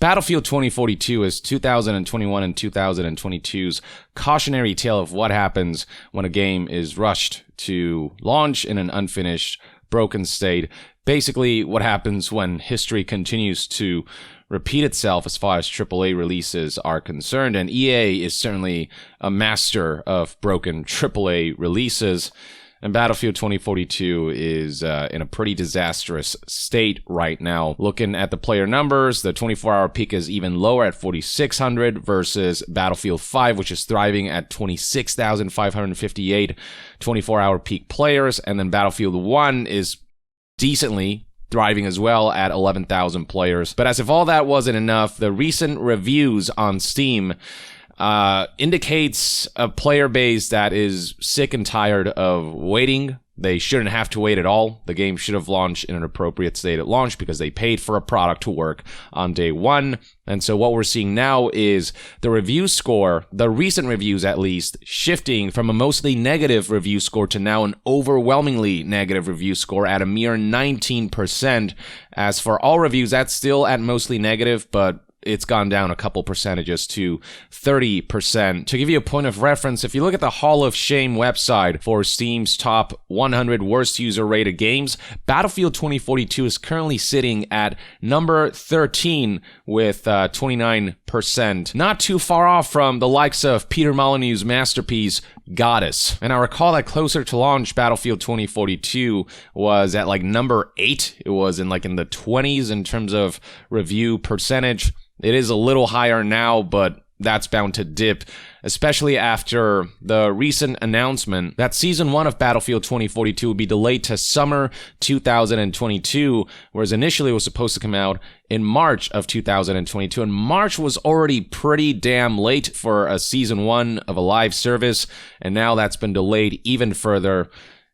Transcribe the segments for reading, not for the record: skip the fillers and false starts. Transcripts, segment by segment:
Battlefield 2042 is 2021 and 2022's cautionary tale of what happens when a game is rushed to launch in an unfinished, broken state. Basically, what happens when history continues to repeat itself as far as AAA releases are concerned, and EA is certainly a master of broken AAA releases. And Battlefield 2042 is in a pretty disastrous state right now. Looking at the player numbers, the 24-hour peak is even lower at 4,600 versus Battlefield 5, which is thriving at 26,558 24-hour peak players. And then Battlefield 1 is decently thriving as well at 11,000 players. But as if all that wasn't enough, the recent reviews on Steam indicates a player base that is sick and tired of waiting. They shouldn't have to wait at all. The game should have launched in an appropriate state at launch because they paid for a product to work on day one. And so what we're seeing now is the review score, the recent reviews at least, shifting from a mostly negative review score to now an overwhelmingly negative review score at a mere 19%. As for all reviews, that's still at mostly negative, but it's gone down a couple percentages to 30%. To give you a point of reference, if you look at the Hall of Shame website for Steam's top 100 worst user-rated games, Battlefield 2042 is currently sitting at number 13 with 29%. Not too far off from the likes of Peter Molyneux's masterpiece, Goddess. And I recall that closer to launch, Battlefield 2042 was at like number 8. It was in the 20s in terms of review percentage. It is a little higher now, but that's bound to dip, especially after the recent announcement that Season 1 of Battlefield 2042 would be delayed to summer 2022, whereas initially it was supposed to come out in March of 2022, and March was already pretty damn late for a Season 1 of a live service, and now that's been delayed even further.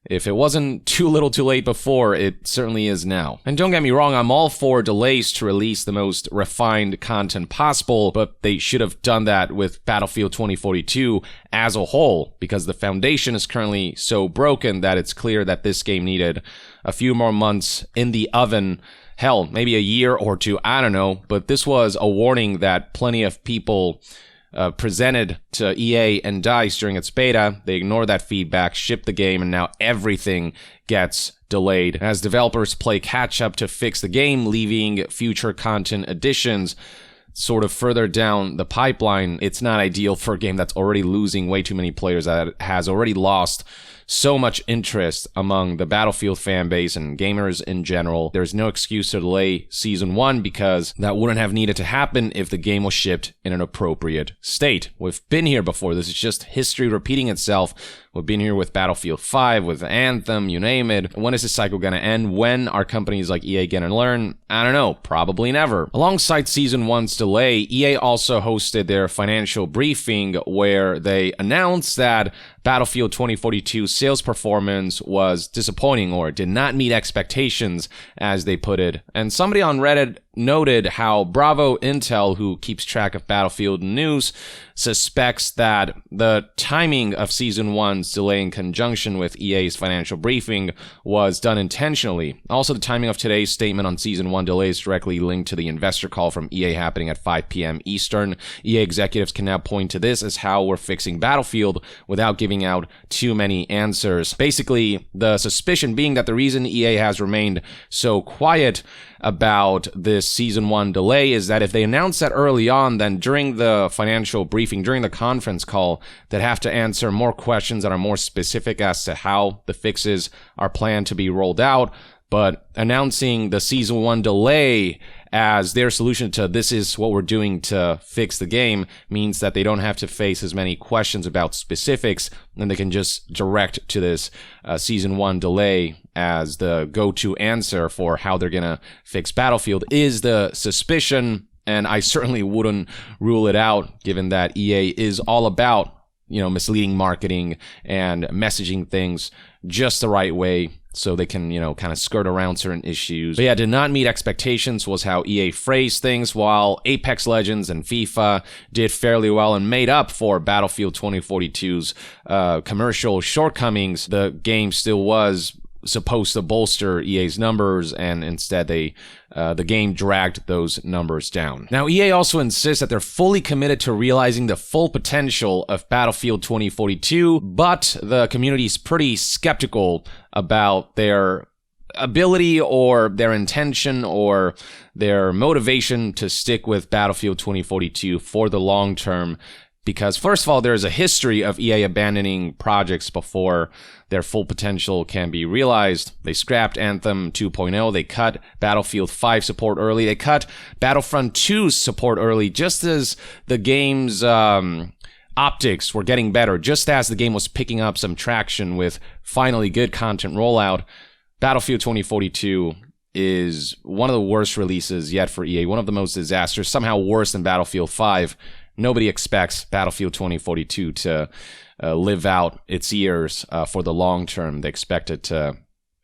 If it wasn't too little too late before, it certainly is now. And don't get me wrong, I'm all for delays to release the most refined content possible, but they should have done that with Battlefield 2042 as a whole, because the foundation is currently so broken that it's clear that this game needed a few more months in the oven. Hell, maybe a year or two, I don't know, but this was a warning that plenty of people presented to EA and DICE during its beta. They ignored that feedback, shipped the game, and now everything gets delayed as developers play catch up to fix the game, leaving future content additions sort of further down the pipeline. It's not ideal for a game that's already losing way too many players, that has already lost so much interest among the Battlefield fan base and gamers in general. There's no excuse to delay Season 1 because that wouldn't have needed to happen if the game was shipped in an appropriate state. We've been here before. This is just history repeating itself. We've been here with Battlefield 5, with Anthem, you name it. When is this cycle going to end? When are companies like EA going to learn? I don't know. Probably never. Alongside Season 1's delay, EA also hosted their financial briefing where they announced that Battlefield 2042's sales performance was disappointing or did not meet expectations, as they put it. And somebody on Reddit noted how Bravo Intel, who keeps track of Battlefield news, suspects that the timing of Season 1's delay in conjunction with EA's financial briefing was done intentionally. Also, the timing of today's statement on Season 1 delay is directly linked to the investor call from EA happening at 5 p.m. Eastern. EA executives can now point to this as how we're fixing Battlefield without giving out too many answers. Basically, the suspicion being that the reason EA has remained so quiet about this Season 1 delay is that if they announce that early on, then during the financial briefing, during the conference call, they'd have to answer more questions that are more specific as to how the fixes are planned to be rolled out. But announcing the Season 1 delay as their solution to this is what we're doing to fix the game means that they don't have to face as many questions about specifics, and they can just direct to this Season 1 delay as the go-to answer for how they're gonna fix Battlefield is the suspicion, and I certainly wouldn't rule it out given that EA is all about, misleading marketing and messaging things just the right way so they can, kind of skirt around certain issues. But yeah, did not meet expectations was how EA phrased things. While Apex Legends and FIFA did fairly well and made up for Battlefield 2042's commercial shortcomings, the game still was supposed to bolster EA's numbers, and instead they the game dragged those numbers down. Now, EA also insists that they're fully committed to realizing the full potential of Battlefield 2042, but the community's pretty skeptical about their ability or their intention or their motivation to stick with Battlefield 2042 for the long term. Because first of all, there's a history of EA abandoning projects before their full potential can be realized. They scrapped Anthem 2.0. They cut Battlefield 5 support early. They cut Battlefront 2's support early, just as the game's optics were getting better, just as the game was picking up some traction with finally good content rollout. Battlefield 2042 is one of the worst releases yet for EA, one of the most disastrous, somehow worse than Battlefield 5. Nobody expects Battlefield 2042 to live out its years for the long term. They expect it to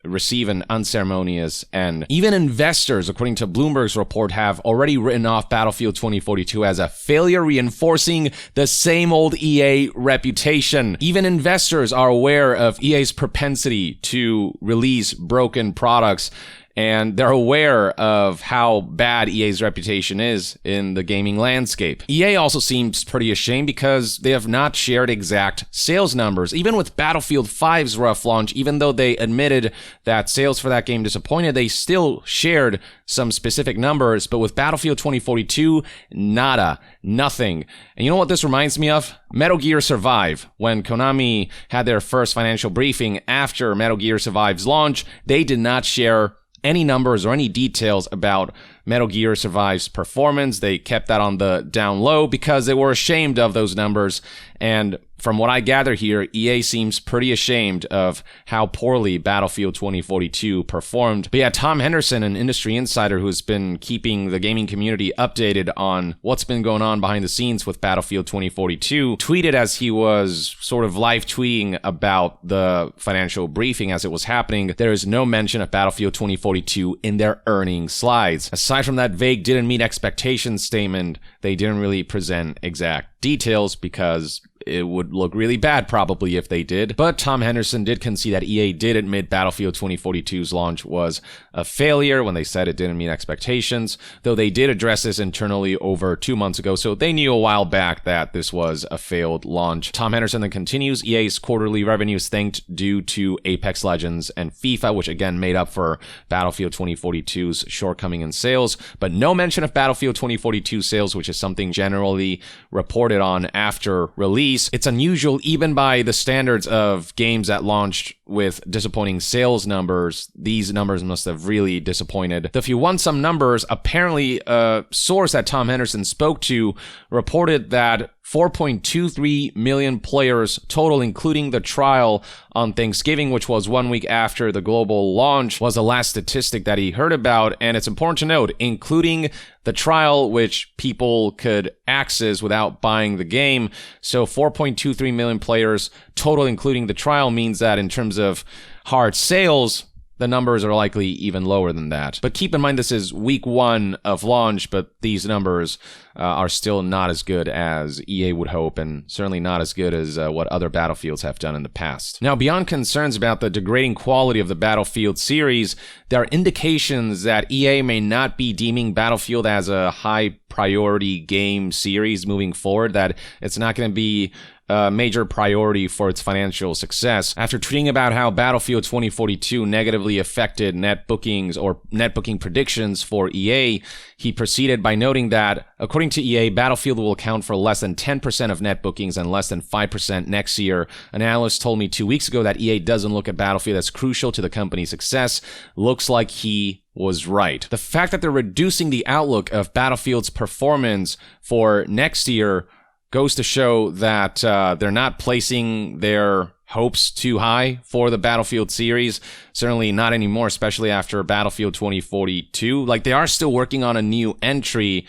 receive an unceremonious end. Even investors, according to Bloomberg's report, have already written off Battlefield 2042 as a failure, reinforcing the same old EA reputation. Even investors are aware of EA's propensity to release broken products, and they're aware of how bad EA's reputation is in the gaming landscape. EA also seems pretty ashamed because they have not shared exact sales numbers. Even with Battlefield 5's rough launch, even though they admitted that sales for that game disappointed, they still shared some specific numbers. But with Battlefield 2042, nada, nothing. And you know what this reminds me of? Metal Gear Survive. When Konami had their first financial briefing after Metal Gear Survive's launch, they did not share any numbers or any details about Metal Gear Survive's performance. They kept that on the down low because they were ashamed of those numbers. And from what I gather here, EA seems pretty ashamed of how poorly Battlefield 2042 performed. But yeah, Tom Henderson, an industry insider who's been keeping the gaming community updated on what's been going on behind the scenes with Battlefield 2042, tweeted as he was sort of live tweeting about the financial briefing as it was happening, there is no mention of Battlefield 2042 in their earnings slides. Aside from that vague didn't meet expectations statement, they didn't really present exact details because it would look really bad probably if they did. But Tom Henderson did concede that EA did admit Battlefield 2042's launch was a failure when they said it didn't meet expectations, though they did address this internally over 2 months ago, so they knew a while back that this was a failed launch. Tom Henderson then continues, EA's quarterly revenues tanked due to Apex Legends and FIFA, which again made up for Battlefield 2042's shortcoming in sales, but no mention of Battlefield 2042 sales, which is something generally reported on after release. It's unusual even by the standards of games that launched with disappointing sales numbers. These numbers must have really disappointed. If you want some numbers, apparently a source that Tom Henderson spoke to reported that 4.23 million players total, including the trial on Thanksgiving, which was 1 week after the global launch, was the last statistic that he heard about. And it's important to note, including the trial, which people could access without buying the game. So 4.23 million players total, including the trial, means that in terms of hard sales, the numbers are likely even lower than that. But keep in mind, this is week 1 of launch, but these numbers are still not as good as EA would hope, and certainly not as good as what other Battlefields have done in the past. Now, beyond concerns about the degrading quality of the Battlefield series, there are indications that EA may not be deeming Battlefield as a high priority game series moving forward, that it's not going to be a major priority for its financial success. After tweeting about how Battlefield 2042 negatively affected net bookings or net booking predictions for EA, he proceeded by noting that, according to EA, Battlefield will account for less than 10% of net bookings and less than 5% next year. An analyst told me 2 weeks ago that EA doesn't look at Battlefield as crucial to the company's success. Looks like he was right. The fact that they're reducing the outlook of Battlefield's performance for next year goes to show that they're not placing their hopes too high for the Battlefield series. Certainly not anymore, especially after Battlefield 2042. Like, they are still working on a new entry,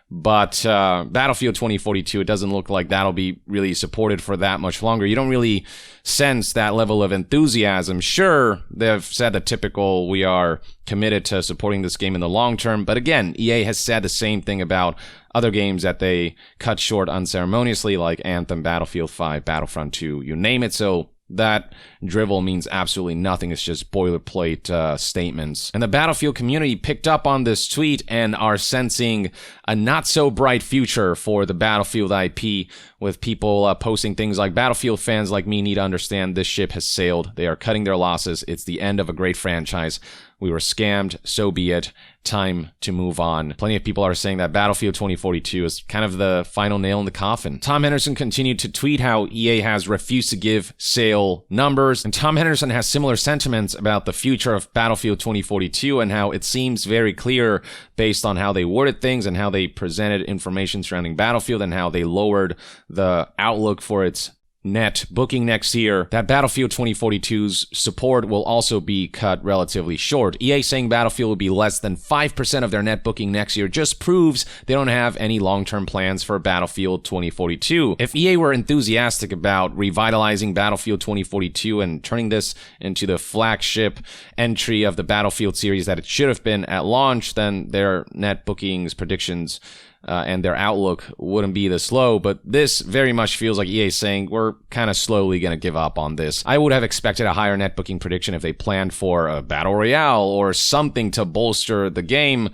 but Battlefield 2042, it doesn't look like that'll be really supported for that much longer. You don't really sense that level of enthusiasm. Sure, they've said the typical, we are committed to supporting this game in the long term, but again, EA has said the same thing about other games that they cut short unceremoniously, like Anthem, Battlefield 5, Battlefront 2, you name it. So that drivel means absolutely nothing. It's just boilerplate statements. And the Battlefield community picked up on this tweet and are sensing a not-so-bright future for the Battlefield IP, with people posting things like, Battlefield fans like me need to understand this ship has sailed. They are cutting their losses. It's the end of a great franchise. We were scammed. So be it. Time to move on. Plenty of people are saying that Battlefield 2042 is kind of the final nail in the coffin. Tom Henderson continued to tweet how EA has refused to give sale numbers, and Tom Henderson has similar sentiments about the future of Battlefield 2042 and how it seems very clear based on how they worded things and how they presented information surrounding Battlefield and how they lowered the outlook for its net booking next year, that Battlefield 2042's support will also be cut relatively short. EA saying Battlefield will be less than 5% of their net booking next year just proves they don't have any long-term plans for Battlefield 2042. If EA were enthusiastic about revitalizing Battlefield 2042 and turning this into the flagship entry of the Battlefield series that it should have been at launch, then their net bookings predictions and their outlook wouldn't be this low, but this very much feels like EA saying we're kind of slowly going to give up on this. I would have expected a higher net booking prediction if they planned for a Battle Royale or something to bolster the game,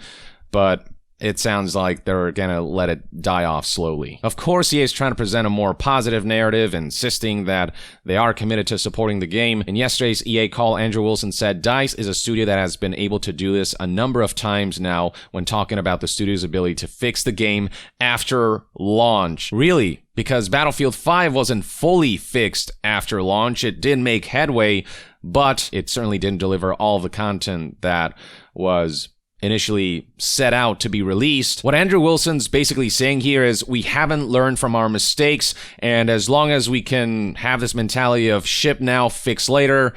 but it sounds like they're going to let it die off slowly. Of course, EA is trying to present a more positive narrative, insisting that they are committed to supporting the game. In yesterday's EA call, Andrew Wilson said, DICE is a studio that has been able to do this a number of times now when talking about the studio's ability to fix the game after launch. Really? Because Battlefield 5 wasn't fully fixed after launch. It did make headway, but it certainly didn't deliver all the content that was initially set out to be released. What Andrew Wilson's basically saying here is we haven't learned from our mistakes, and as long as we can have this mentality of ship now, fix later,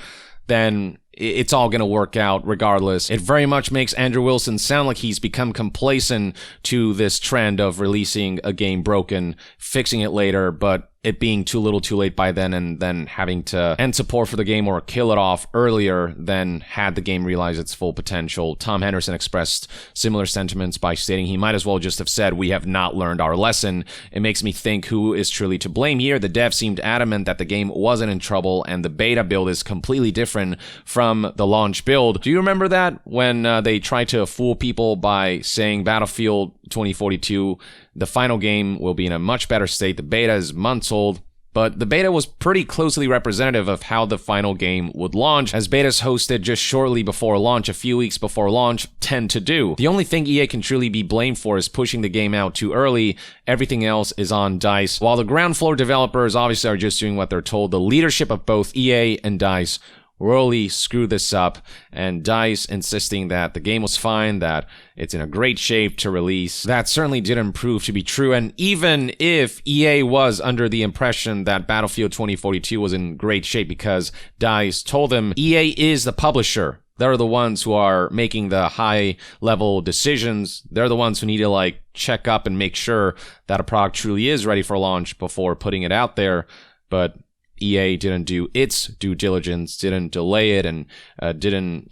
then it's all going to work out regardless. It very much makes Andrew Wilson sound like he's become complacent to this trend of releasing a game broken, fixing it later, but it being too little too late by then, and then having to end support for the game or kill it off earlier than had the game realized its full potential. Tom Henderson expressed similar sentiments by stating he might as well just have said, we have not learned our lesson. It makes me think who is truly to blame here. The dev seemed adamant that the game wasn't in trouble, and the beta build is completely different from the launch build. Do you remember that? When they tried to fool people by saying Battlefield 2042, the final game will be in a much better state. The beta is months old, but the beta was pretty closely representative of how the final game would launch, as betas hosted just shortly before launch, a few weeks before launch, tend to do. The only thing EA can truly be blamed for is pushing the game out too early. Everything else is on DICE. While the ground floor developers obviously are just doing what they're told, the leadership of both EA and DICE royally screwed this up, and DICE insisting that the game was fine, that it's in a great shape to release. That certainly didn't prove to be true, and even if EA was under the impression that Battlefield 2042 was in great shape because DICE told them, EA is the publisher. They're the ones who are making the high-level decisions. They're the ones who need to, check up and make sure that a product truly is ready for launch before putting it out there, but EA didn't do its due diligence, didn't delay it, and didn't,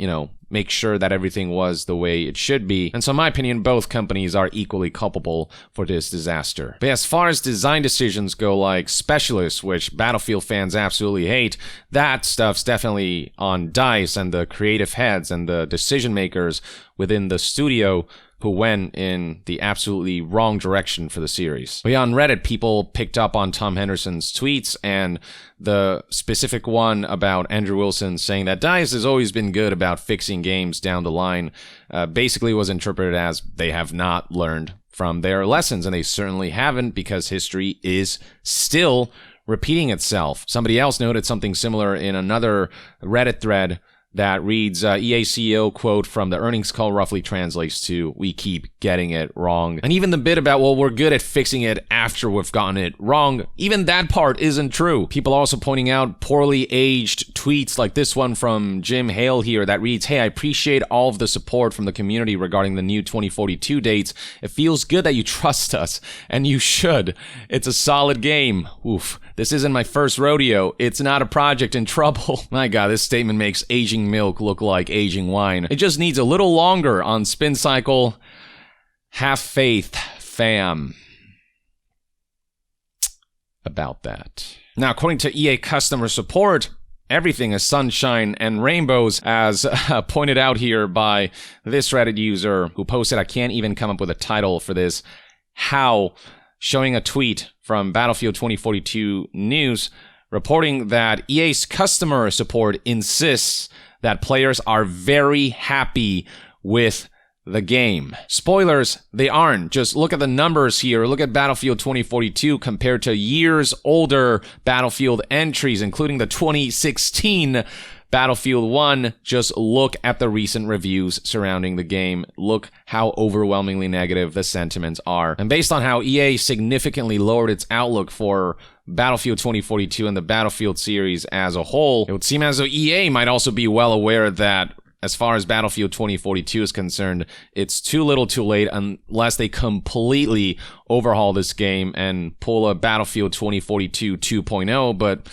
make sure that everything was the way it should be. And so in my opinion, both companies are equally culpable for this disaster. But as far as design decisions go, like Specialists, which Battlefield fans absolutely hate, that stuff's definitely on DICE and the creative heads and the decision makers within the studio who went in the absolutely wrong direction for the series. But yeah, on Reddit, people picked up on Tom Henderson's tweets, and the specific one about Andrew Wilson saying that DICE has always been good about fixing games down the line basically was interpreted as they have not learned from their lessons, and they certainly haven't, because history is still repeating itself. Somebody else noted something similar in another Reddit thread that reads, EA CEO quote from the earnings call roughly translates to, we keep getting it wrong. And even the bit about, well, we're good at fixing it after we've gotten it wrong, even that part isn't true. People are also pointing out poorly aged tweets like this one from Jim Hale here that reads, hey, I appreciate all of the support from the community regarding the new 2042 dates. It feels good that you trust us, and you should. It's a solid game. Oof. This isn't my first rodeo. It's not a project in trouble. My God, this statement makes aging milk look like aging wine. It just needs a little longer on spin cycle. Have faith, fam. about that. Now, according to EA customer support, everything is sunshine and rainbows, as pointed out here by this Reddit user who posted, I can't even come up with a title for this, how, showing a tweet from Battlefield 2042 News reporting that EA's customer support insists that players are very happy with the game. Spoilers, they aren't. Just look at the numbers here. Look at Battlefield 2042 compared to years older Battlefield entries, including the 2016 Battlefield 1. Just look at the recent reviews surrounding the game. Look how overwhelmingly negative the sentiments are. And based on how EA significantly lowered its outlook for Battlefield 2042 and the Battlefield series as a whole, it would seem as though EA might also be well aware that as far as Battlefield 2042 is concerned, it's too little too late unless they completely overhaul this game and pull a Battlefield 2042 2.0, but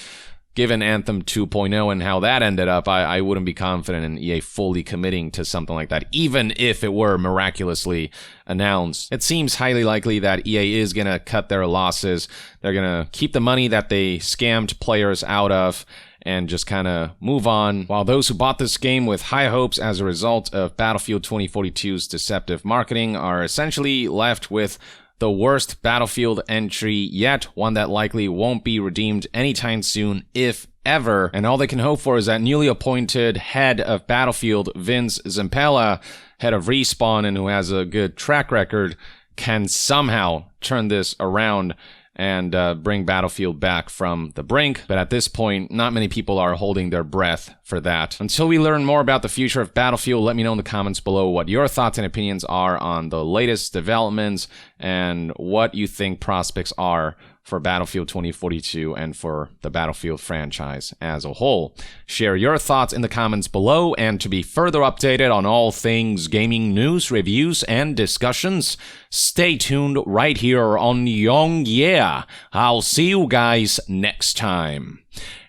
given Anthem 2.0 and how that ended up, I wouldn't be confident in EA fully committing to something like that, even if it were miraculously announced. It seems highly likely that EA is going to cut their losses. They're going to keep the money that they scammed players out of and just kind of move on, while those who bought this game with high hopes as a result of Battlefield 2042's deceptive marketing are essentially left with the worst Battlefield entry yet, one that likely won't be redeemed anytime soon, if ever. And all they can hope for is that newly appointed head of Battlefield, Vince Zampella, head of Respawn and who has a good track record, can somehow turn this around and bring Battlefield back from the brink. But at this point, not many people are holding their breath for that. Until we learn more about the future of Battlefield, let me know in the comments below what your thoughts and opinions are on the latest developments and what you think prospects are for Battlefield 2042 and for the Battlefield franchise as a whole. Share your thoughts in the comments below, and to be further updated on all things gaming news, reviews, and discussions, stay tuned right here on Young Yeah. I'll see you guys next time.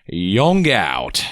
Young out.